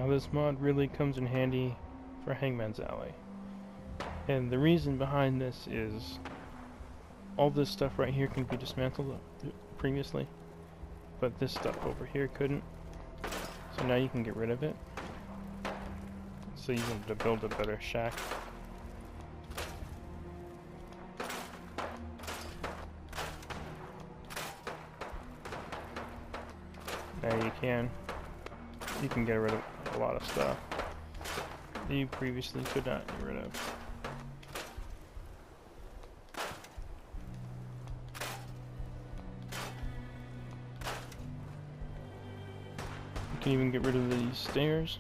Now this mod really comes in handy for Hangman's Alley. And the reason behind this is all this stuff right here can be dismantled previously, but this stuff over here couldn't. So now you can get rid of it. So you can build a better shack. Now you can get rid of a lot of stuff that you previously could not get rid of. You can even get rid of these stairs.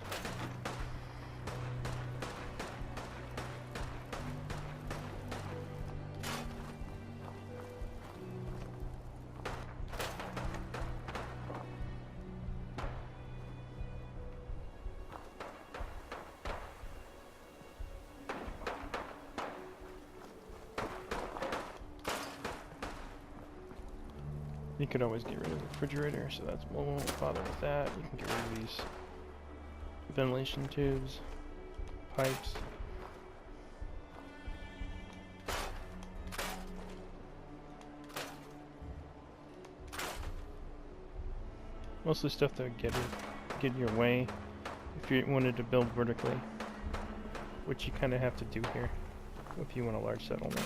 You could always get rid of the refrigerator, so that's we won't bother with that. You can get rid of these ventilation tubes, pipes. Mostly stuff that would get in your way if you wanted to build vertically, which you kind of have to do here if you want a large settlement.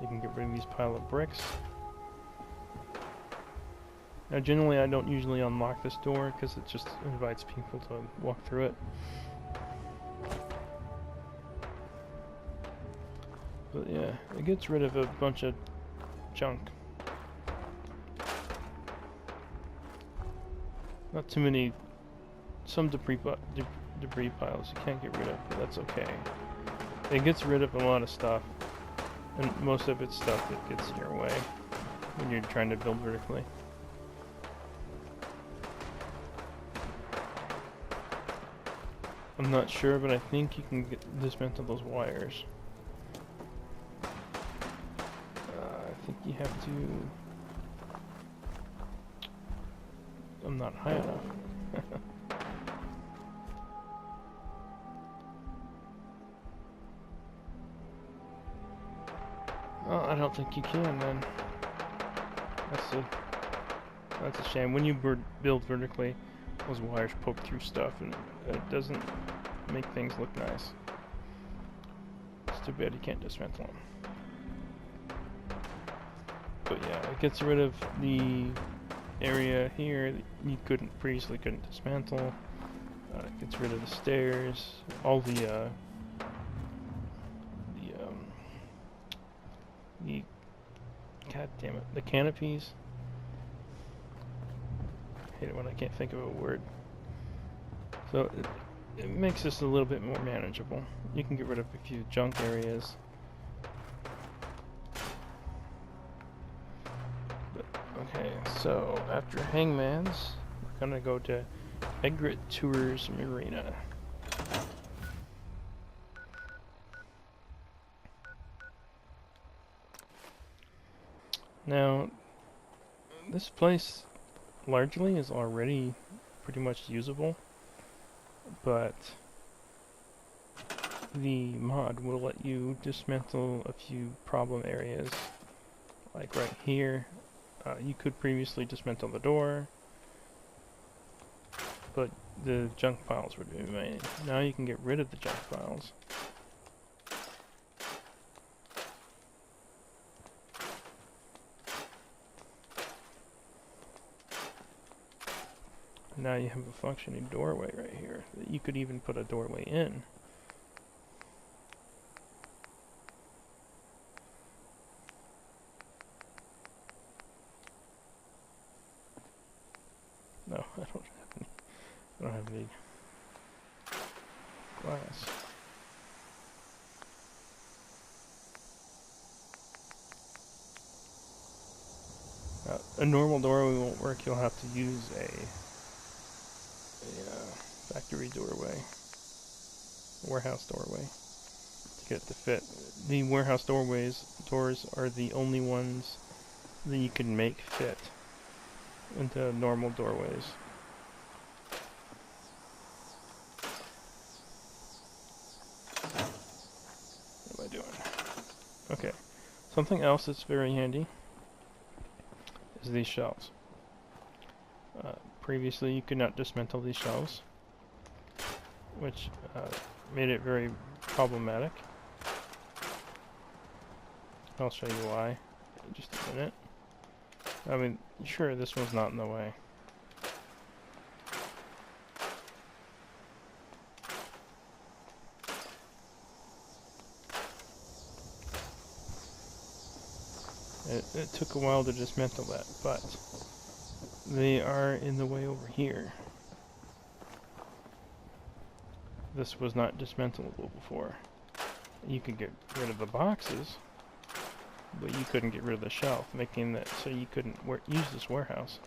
You can get rid of these pile of bricks. Now generally I don't usually unlock this door because it just invites people to walk through it. But yeah, it gets rid of a bunch of junk. Not too many, some debris piles you can't get rid of, but that's okay. It gets rid of a lot of stuff. And most of it's stuff that gets in your way when you're trying to build vertically. I'm not sure, but I think you can dismantle those wires. I think you have to... I'm not high enough. Oh, I don't think you can, then. That's a shame. When you build vertically, those wires poke through stuff, and it doesn't make things look nice. It's too bad you can't dismantle them. But yeah, it gets rid of the area here that you previously couldn't dismantle. It gets rid of the stairs, all the god damn it, the canopies. I hate it when I can't think of a word. So it makes this a little bit more manageable. You can get rid of a few junk areas. But, okay, so after Hangman's, we're gonna go to Egret Tours Marina. Now, this place largely is already pretty much usable, but the mod will let you dismantle a few problem areas. Like right here, you could previously dismantle the door, but the junk piles would remain. Now you can get rid of the junk piles. Now you have a functioning doorway right here that you could even put a doorway in. No, I don't have any glass. A normal doorway won't work. You'll have to use a factory doorway, warehouse doorway, to get it to fit. The warehouse doors are the only ones that you can make fit into normal doorways. What am I doing? Okay. Something else that's very handy is these shelves. Previously you could not dismantle these shelves, which made it very problematic. I'll show you why in just a minute. I mean, sure, this one's not in the way. It took a while to dismantle that, but they are in the way over here. This was not dismantleable before. You could get rid of the boxes, but you couldn't get rid of the shelf, making that so you couldn't use this warehouse.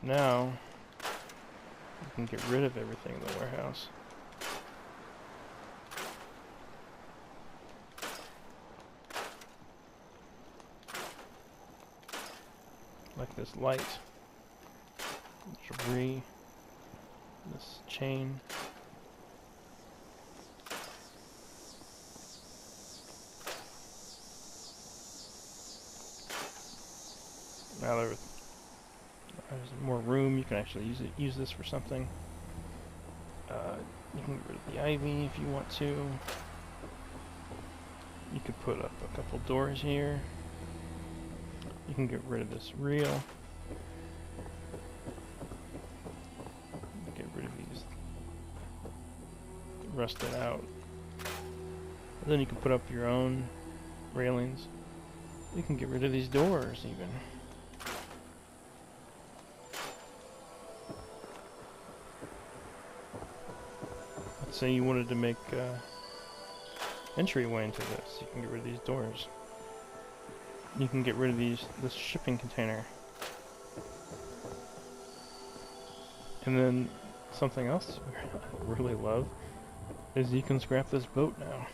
Now, you can get rid of everything in the warehouse. Like this light, debris, this chain. Now there's more room. You can actually use this for something. You can get rid of the ivy if you want to. You could put up a couple doors here. You can get rid of this reel. Get rid of these rusted out. And then you can put up your own railings. You can get rid of these doors even. Let's say you wanted to make entryway into this. You can get rid of these doors. You can get rid of this shipping container. And then something else I really love is you can scrap this boat now.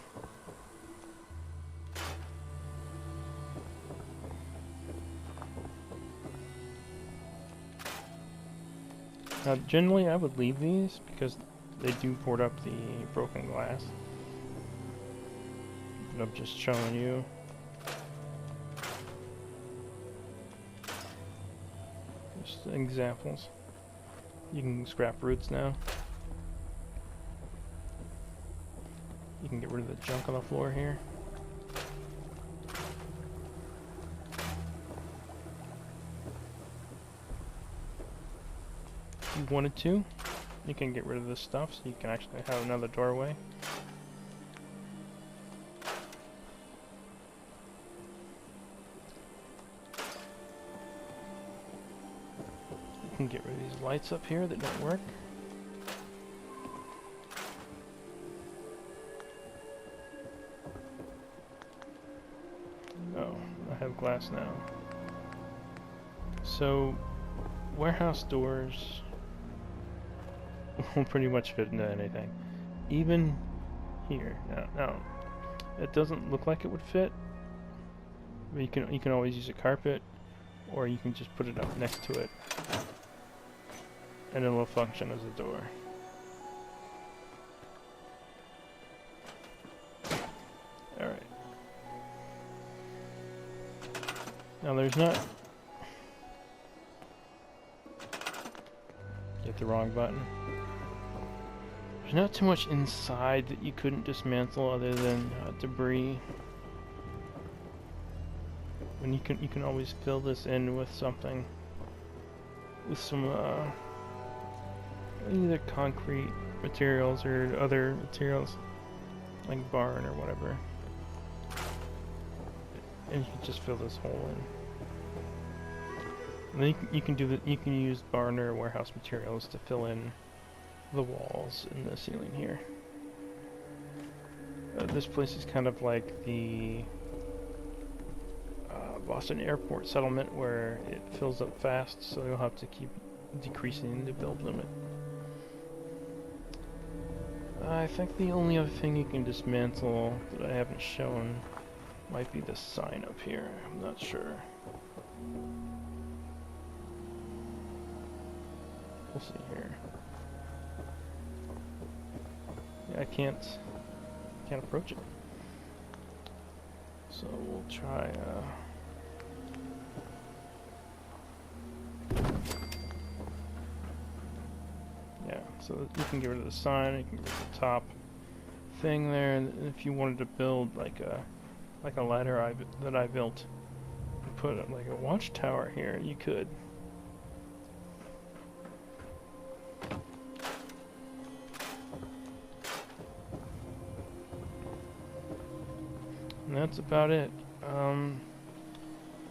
Now generally I would leave these because they do board up the broken glass. But I'm just showing you. Just examples. You can scrap roots now. You can get rid of the junk on the floor here. If you wanted to, you can get rid of this stuff so you can actually have another doorway. You can get rid of these lights up here that don't work. Oh, I have glass now. So, warehouse doors will pretty much fit into anything. Even here. Now, it doesn't look like it would fit. But you can always use a carpet, or you can just put it up next to it, and it'll function as a door. Alright. Now there's not... Hit the wrong button. There's not too much inside that you couldn't dismantle other than debris. And you can always fill this in with something, with some either concrete materials or other materials like barn or whatever, and you can just fill this hole in. And then you can do that. You can use barn or warehouse materials to fill in the walls and the ceiling here. This place is kind of like the Boston Airport settlement where it fills up fast, so you'll have to keep decreasing the build limit. I think the only other thing you can dismantle that I haven't shown might be the sign up here. I'm not sure. We'll see here. Yeah, I can't approach it. So we'll try. Yeah, so you can get rid of the sign. You can get rid of the top thing there, and if you wanted to build like a ladder that I built, and put like a watchtower here, you could. And that's about it.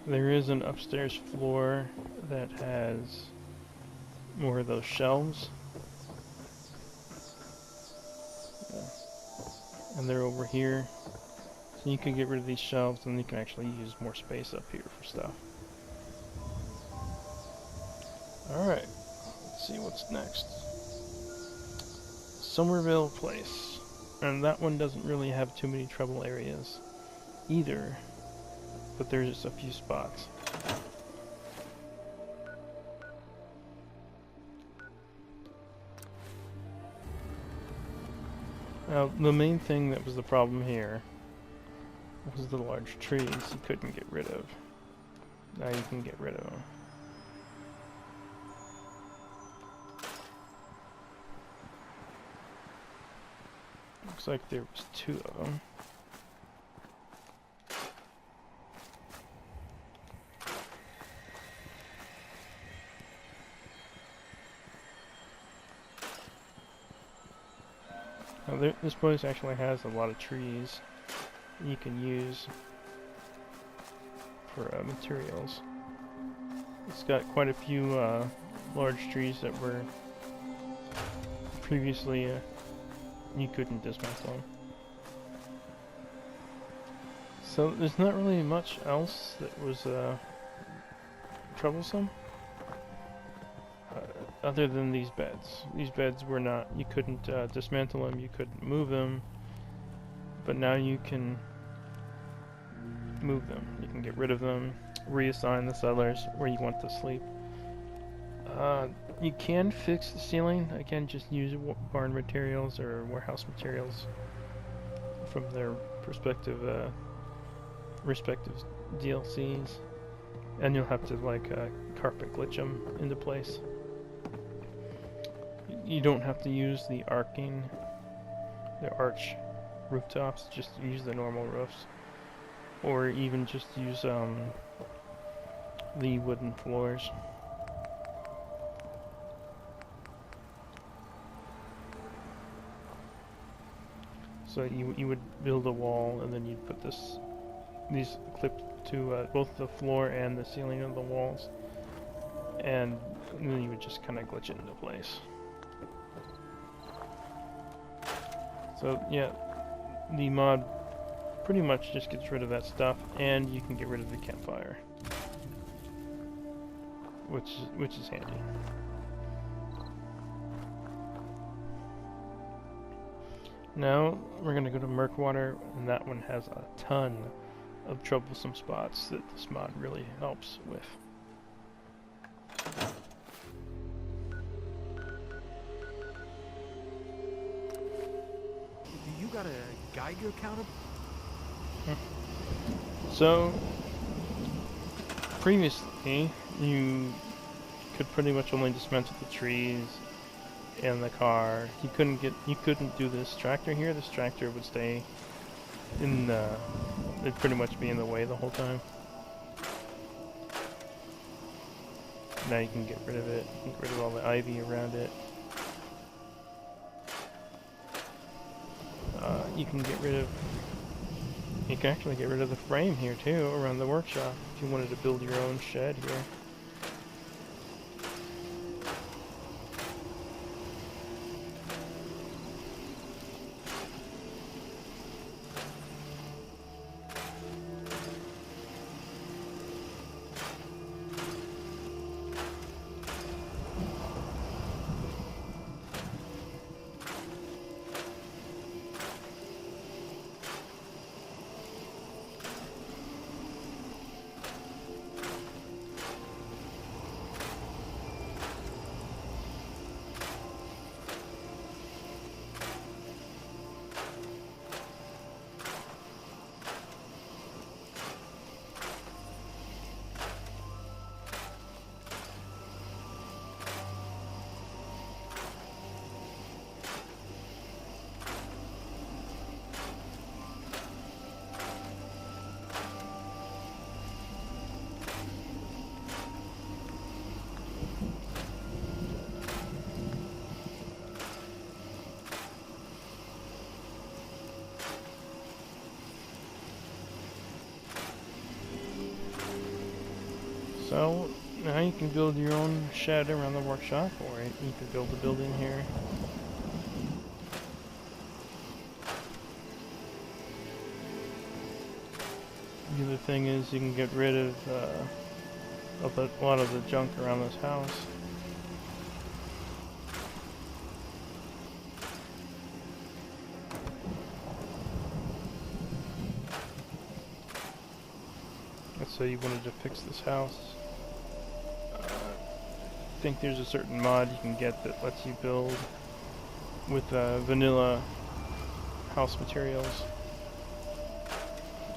There is an upstairs floor that has more of those shelves. And they're over here. So you can get rid of these shelves and you can actually use more space up here for stuff. Alright, let's see what's next. Somerville Place. And that one doesn't really have too many trouble areas either, but there's just a few spots. Now, the main thing that was the problem here was the large trees you couldn't get rid of. Now you can get rid of them. Looks like there was 2 of them. Now this place actually has a lot of trees you can use for materials. It's got quite a few large trees that were previously you couldn't dismantle. So there's not really much else that was troublesome. Other than these beds. These beds were not, you couldn't dismantle them, you couldn't move them, but now you can move them. You can get rid of them, reassign the settlers where you want to sleep. You can fix the ceiling, again just use barn materials or warehouse materials from their respective DLCs, and you'll have to like carpet glitch them into place. You don't have to use the arch rooftops, just use the normal roofs. Or even just use the wooden floors. So you would build a wall and then you'd put these clipped to both the floor and the ceiling of the walls. And then you would just kind of glitch it into place. So yeah, the mod pretty much just gets rid of that stuff, and you can get rid of the campfire, which is handy. Now we're gonna go to Murkwater, and that one has a ton of troublesome spots that this mod really helps with. Got a Geiger counter? So previously you could pretty much only dismantle the trees and the car. You couldn't do this tractor here. This tractor would stay in it'd pretty much be in the way the whole time. Now you can get rid of it, get rid of all the ivy around it. You can actually get rid of the frame here too, around the workshop, if you wanted to build your own shed here. So now you can build your own shed around the workshop, or you can build a building here. The other thing is you can get rid of a lot of the junk around this house. Let's say you wanted to fix this house. I think there's a certain mod you can get that lets you build with vanilla house materials.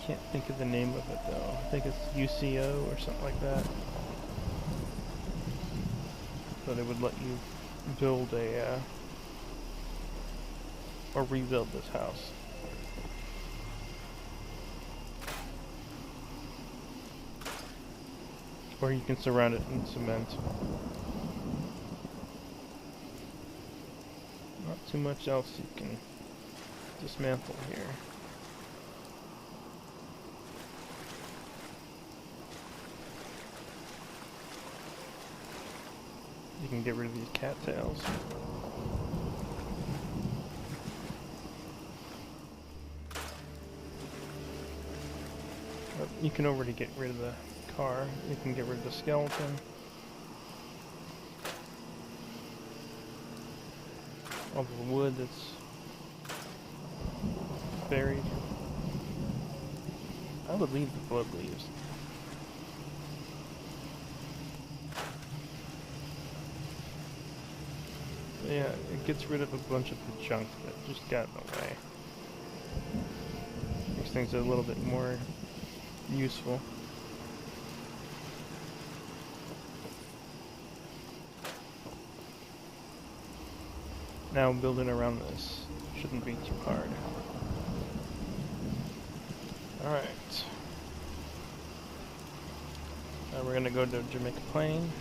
Can't think of the name of it though. I think it's UCO or something like that. But it would let you build or rebuild this house. Or you can surround it in cement. Not too much else you can dismantle here. You can get rid of these cattails. You can already get rid of the car. You can get rid of the skeleton. All the wood that's buried. I would leave the blood leaves. Yeah, it gets rid of a bunch of the junk that just got in the way. Makes things a little bit more useful. Now building around this shouldn't be too hard. Alright. Now we're gonna go to Jamaica Plain.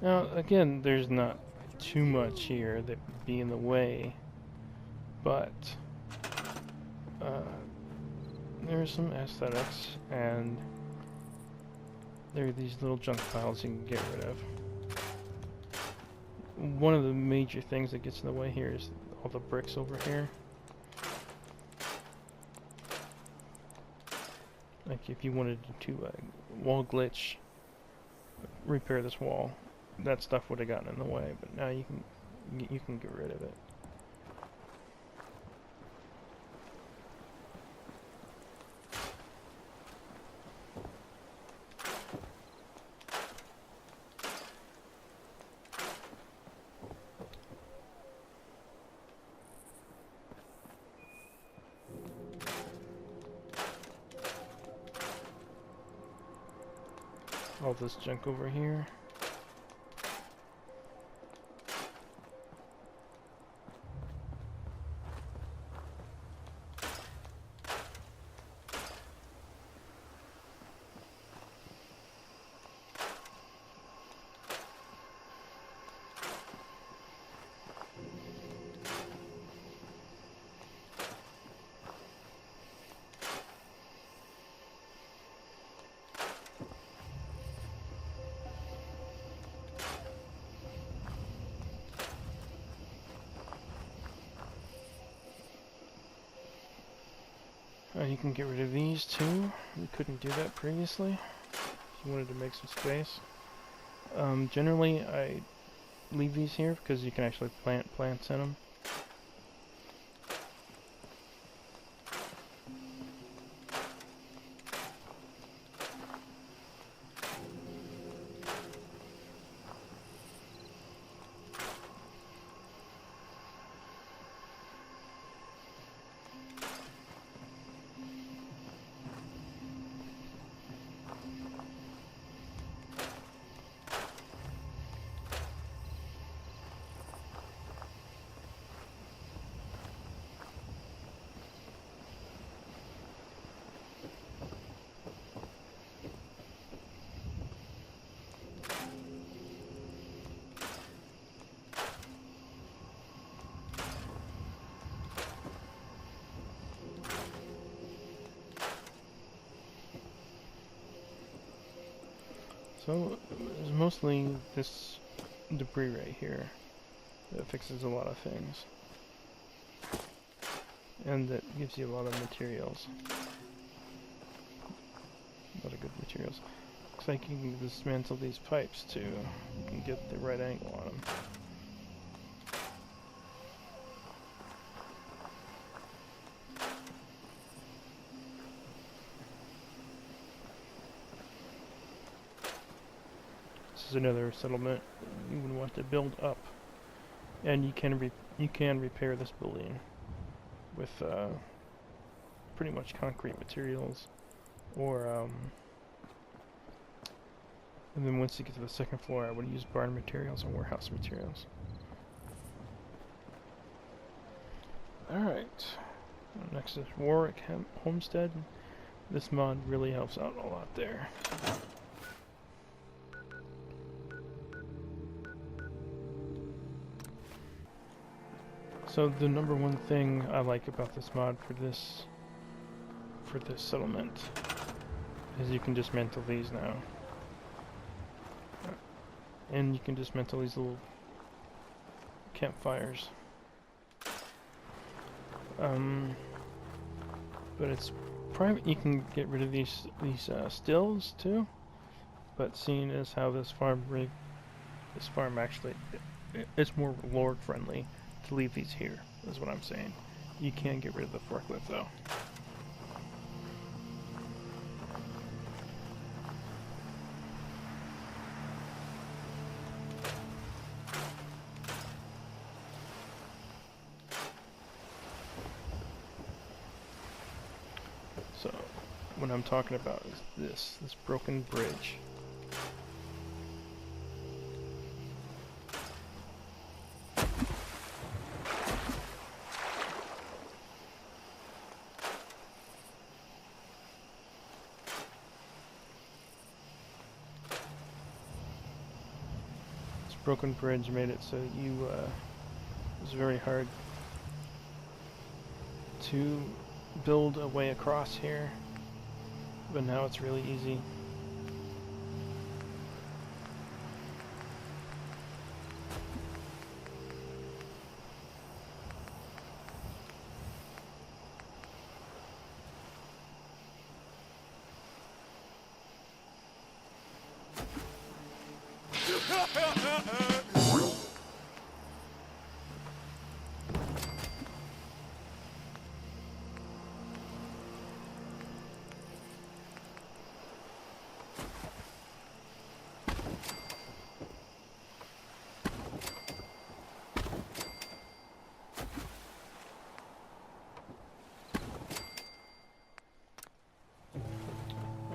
Now, again, there's not too much here that would be in the way, but there are some aesthetics, and there are these little junk piles you can get rid of. One of the major things that gets in the way here is all the bricks over here. Like if you wanted to wall glitch, repair this wall, that stuff would have gotten in the way, but now you can get rid of it. All this junk over here. You can get rid of these too. You couldn't do that previously if you wanted to make some space. Generally, I leave these here because you can actually plant plants in them. So, it's mostly this debris right here that fixes a lot of things. And that gives you a lot of materials. A lot of good materials. Looks like you can dismantle these pipes too. You can get the right angle on them. This is another settlement you would want to build up, and you can repair this building with pretty much concrete materials, or and then once you get to the second floor, I would use barn materials and warehouse materials. All right, next is Warwick Homestead. This mod really helps out a lot there. So the number one thing I like about this mod for this settlement is you can dismantle these now. And you can dismantle these little campfires. But it's private. You can get rid of these stills too. But seeing as how this farm actually it's more lord friendly to leave these here, is what I'm saying. You can get rid of the forklift though. So, what I'm talking about is this broken bridge. Broken bridge made it so it was very hard to build a way across here, but now it's really easy.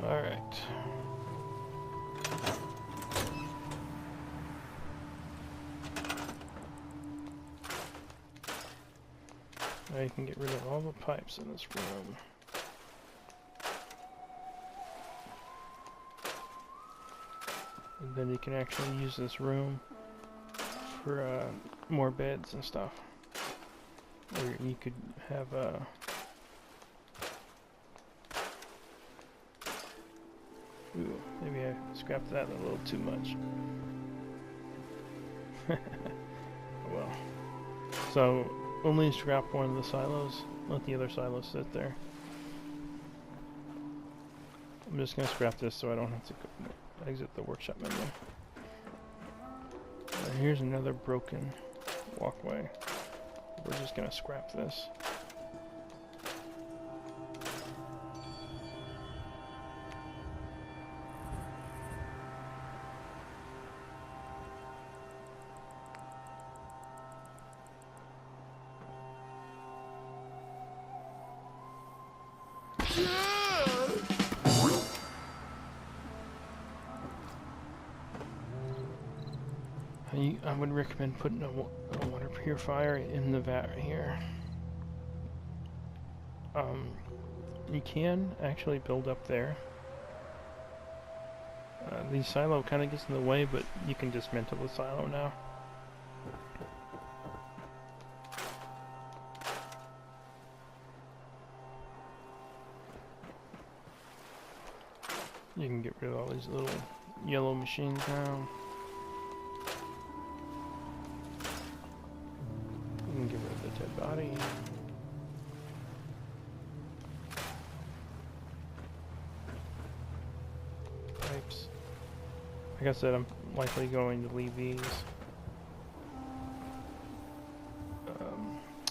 Alright. Now you can get rid of all the pipes in this room. And then you can actually use this room for more beds and stuff. Or you could have ooh, maybe I scrapped that a little too much. Well, so only scrap one of the silos, let the other silos sit there. I'm just gonna scrap this so I don't have to exit the workshop menu. Here's another broken walkway. We're just gonna scrap this. I would recommend putting a water purifier in the vat right here. You can actually build up there. The silo kind of gets in the way, but you can dismantle the silo now. You can get rid of all these little yellow machines now. We can get rid of the dead body. Pipes. Like I said, I'm likely going to leave these.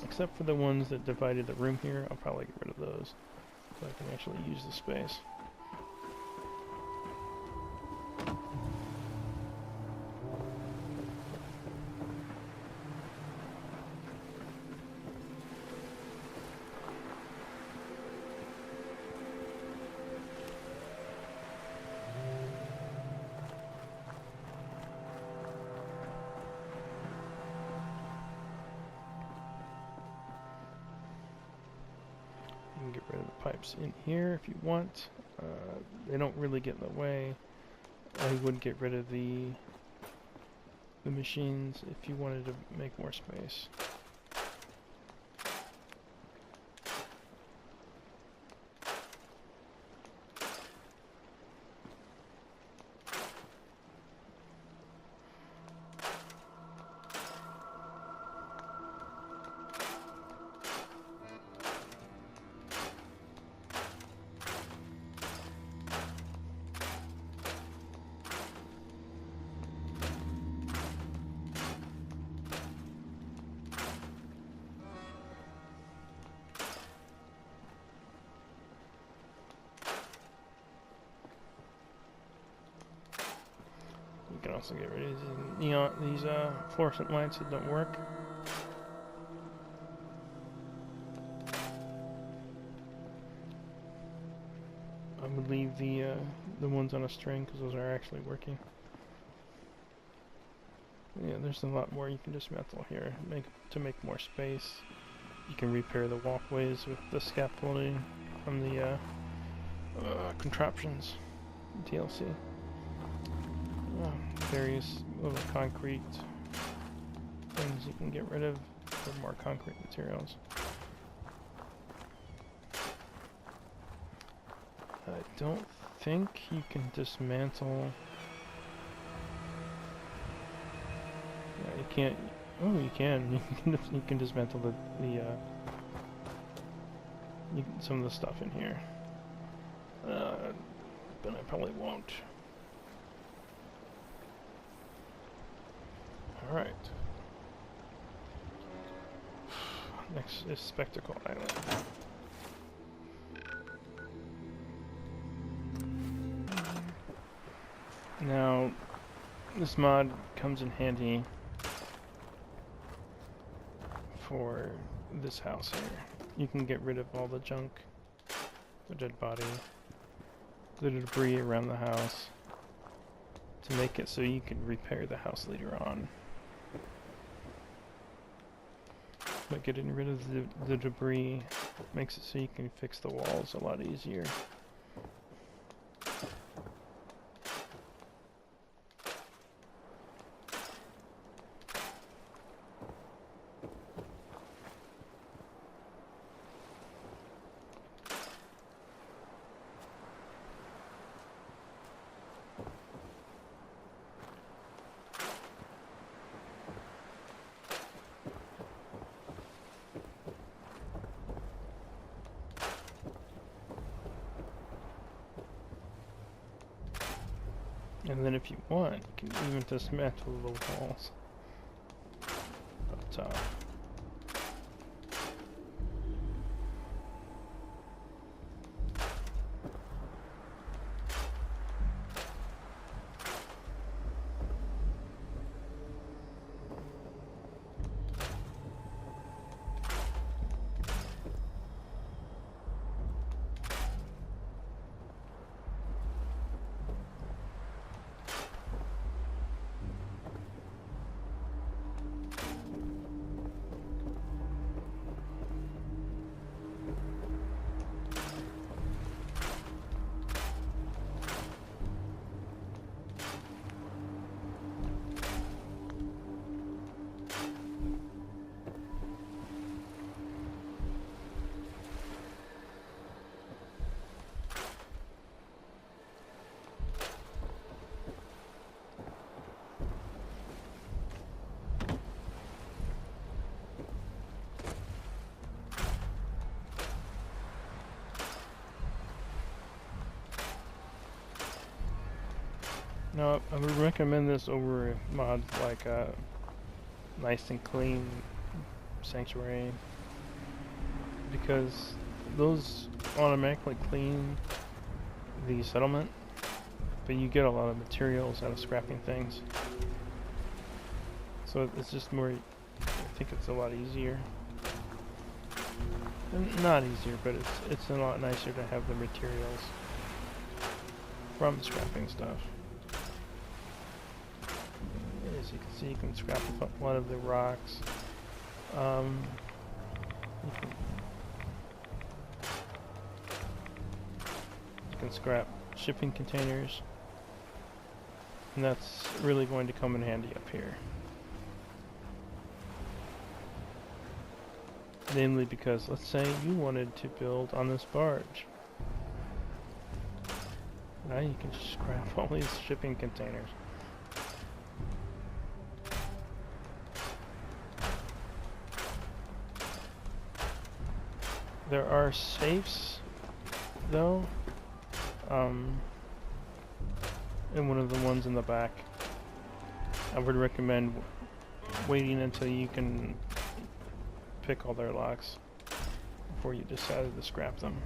Except for the ones that divided the room here, I'll probably get rid of those. So I can actually use the space. You can get rid of the pipes in here if you want. They don't really get in the way. I would get rid of the machines if you wanted to make more space. You can also get rid of these fluorescent lights that don't work. I would leave the ones on a string because those are actually working. Yeah, there's a lot more you can dismantle here to make more space. You can repair the walkways with the scaffolding from the contraptions DLC. Various little concrete things you can get rid of for more concrete materials. I don't think you can dismantle. Yeah, you can't. Oh, you can. You can dismantle some of the stuff in here. But I probably won't. Alright. Next is Spectacle Island. Now, this mod comes in handy for this house here. You can get rid of all the junk, the dead body, the debris around the house, to make it so you can repair the house later on. But getting rid of the debris makes it so you can fix the walls a lot easier. And then if you want, you can even dismantle the walls up top. Now, I would recommend this over mods like Nice and Clean, Sanctuary, because those automatically clean the settlement, but you get a lot of materials out of scrapping things. So it's just more, I think it's a lot easier. Not easier, but it's a lot nicer to have the materials from scrapping stuff. As you can see, you can scrap a lot of the rocks. You can scrap shipping containers, and that's really going to come in handy up here. Namely because, let's say you wanted to build on this barge. Now you can just scrap all these shipping containers. There are safes, though, and one of the ones in the back. I would recommend waiting until you can pick all their locks before you decided to scrap them.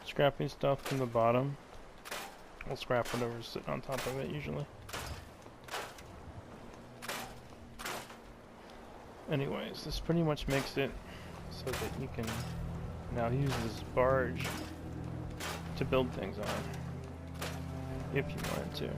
Scrapping stuff from the bottom. I'll scrap whatever's sitting on top of it usually. Anyways, this pretty much makes it so that you can now use this barge to build things on, if you wanted to.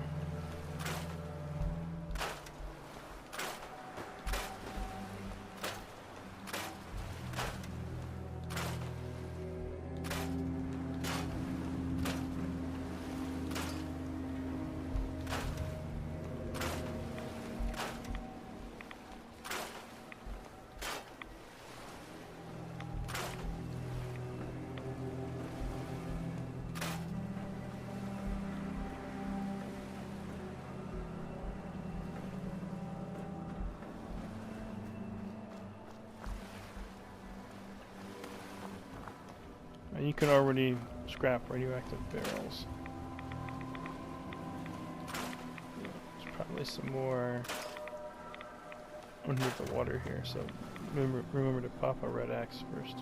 You can already scrap radioactive barrels. There's probably some more under the water here, so remember to pop a red axe first.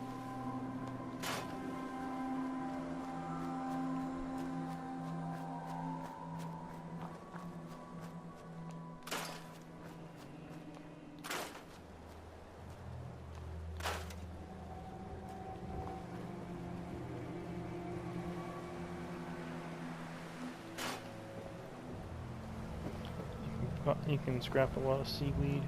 You can scrap a lot of seaweed.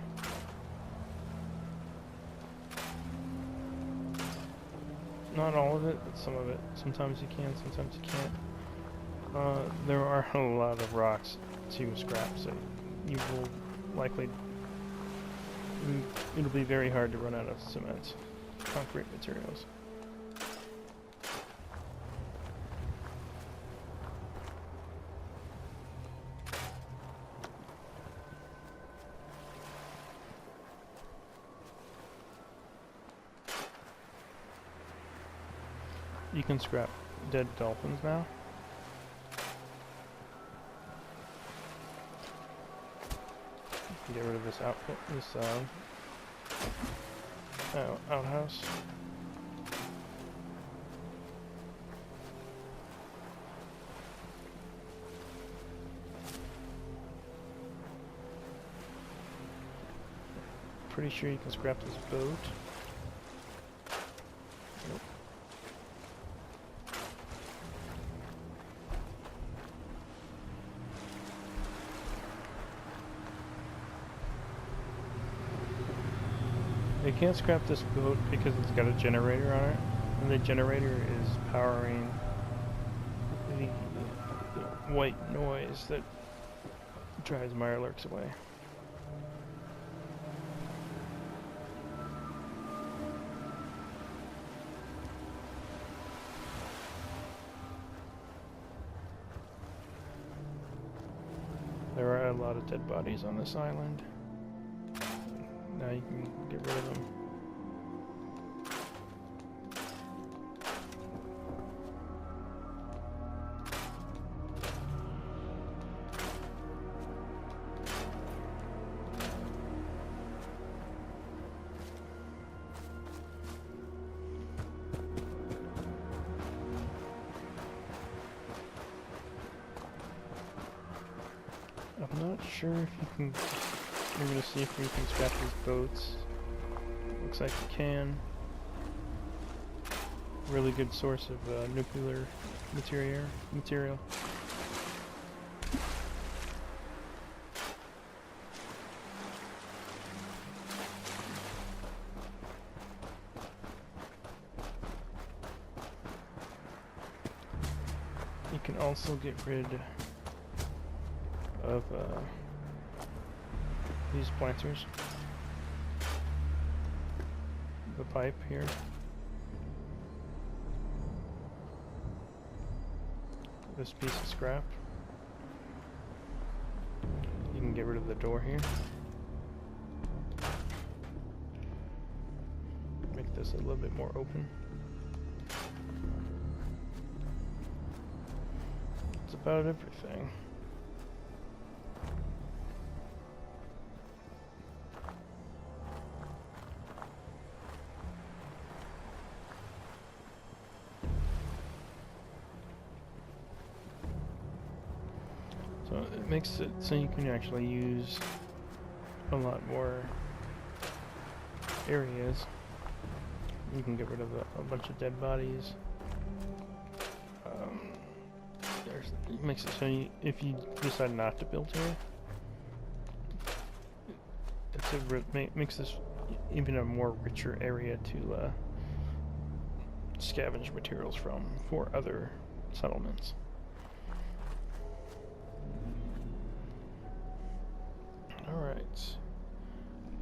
Not all of it, but some of it. Sometimes you can, sometimes you can't. There are a lot of rocks to scrap, so you will likely... It'll be very hard to run out of cement, concrete materials. You can scrap dead dolphins now. Get rid of this outfit, this outhouse. Pretty sure you can scrap this boat. Nope. You can't scrap this boat because it's got a generator on it, and the generator is powering the white noise that drives Mirelurks away. There are a lot of dead bodies on this island. Now you can get rid of them. I'm not sure if you can. We're gonna see if we can scrap these boats. Looks like you can. Really good source of nuclear material. You can also get rid of these planters. The pipe here. This piece of scrap. You can get rid of the door here. Make this a little bit more open. That's about everything. So it makes it so you can actually use a lot more areas. You can get rid of a bunch of dead bodies. It makes it so if you decide not to build here, makes this even a more richer area to scavenge materials from for other settlements. Alright.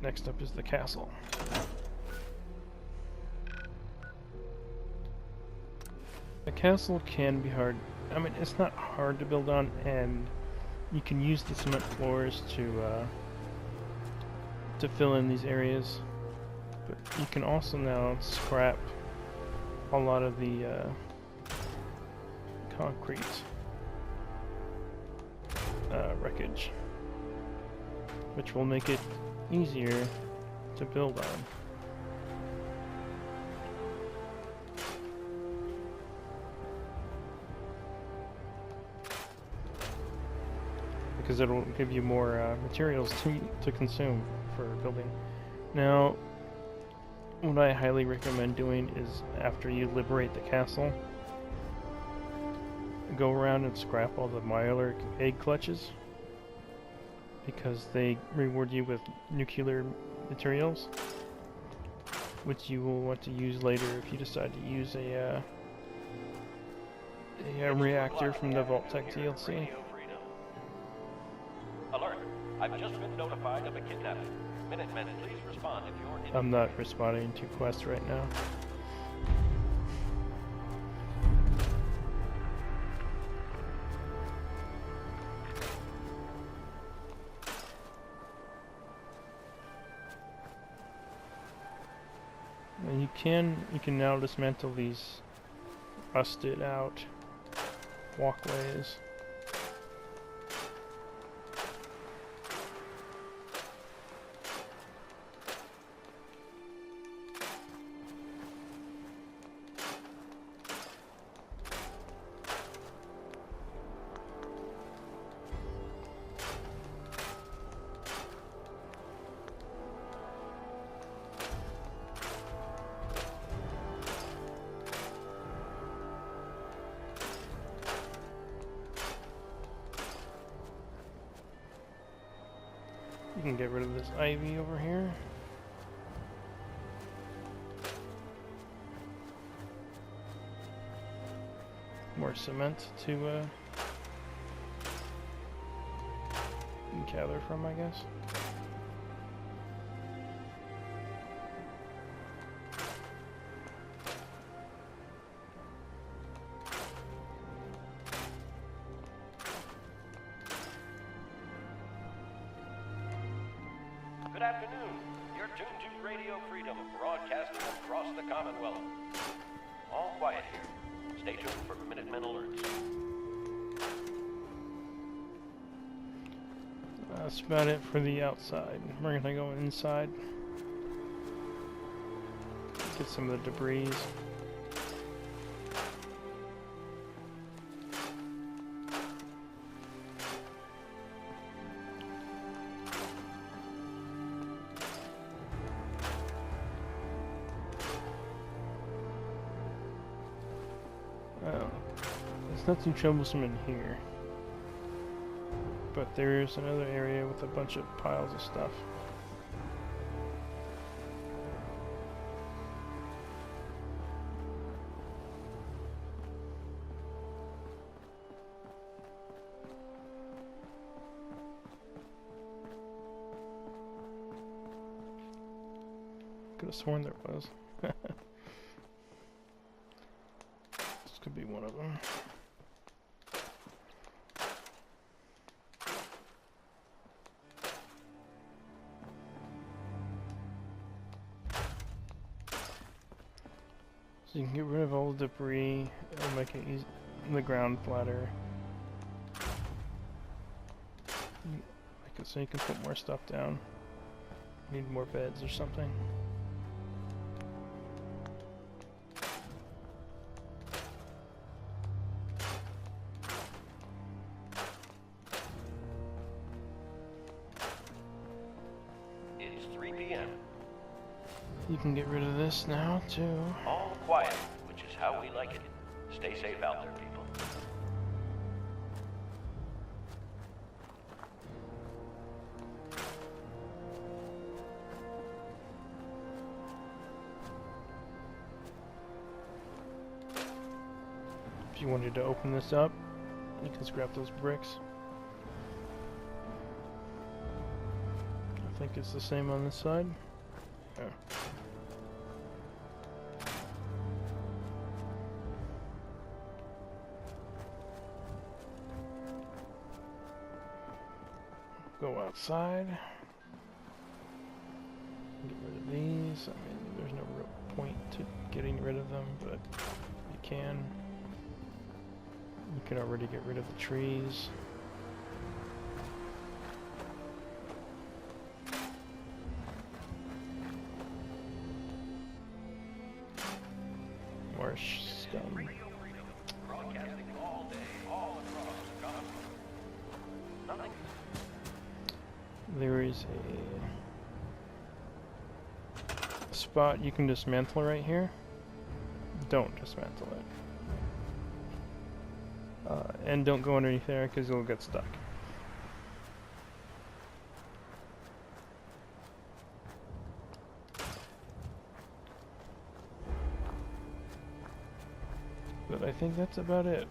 Next up is the castle. The castle can be hard. I mean, it's not hard to build on, and you can use the cement floors to fill in these areas. But you can also now scrap a lot of the concrete wreckage, which will make it easier to build on. Because it'll give you more materials to consume for building. Now, what I highly recommend doing is after you liberate the castle, go around and scrap all the Mirelurk egg clutches, because they reward you with nuclear materials, which you will want to use later if you decide to use a reactor from the Vault-Tec DLC. Alert! I've just been notified of a kidnapping. Minutemen, please respond if you're in. I'm not responding to quests right now. And you can now dismantle these rusted out walkways. You can get rid of this ivy over here. More cement to gather from, I guess. Good afternoon. You're tuned to Radio Freedom, broadcasting across the Commonwealth. All quiet here. Stay tuned for Minutemen alerts. That's about it for the outside. We're gonna go inside. Get some of the debris. It's not too troublesome in here. But there's another area with a bunch of piles of stuff. Could have sworn there was. This could be one of them. So you can get rid of all the debris, it'll make it easy, the ground flatter. Like it so you can put more stuff down. Need more beds or something. It's 3 p.m. You can get rid of this now too. All quiet, which is how we like it. Stay safe out there, people. If you wanted to open this up, you can scrap those bricks. I think it's the same on this side. Yeah. Go outside. Get rid of these. I mean, there's no real point to getting rid of them, but you can. You can already get rid of the trees. More scum. Broadcasting all day, all across the Commonwealth. Nothing. There is a spot you can dismantle right here. Don't dismantle it. And don't go underneath there because you'll get stuck. But I think that's about it.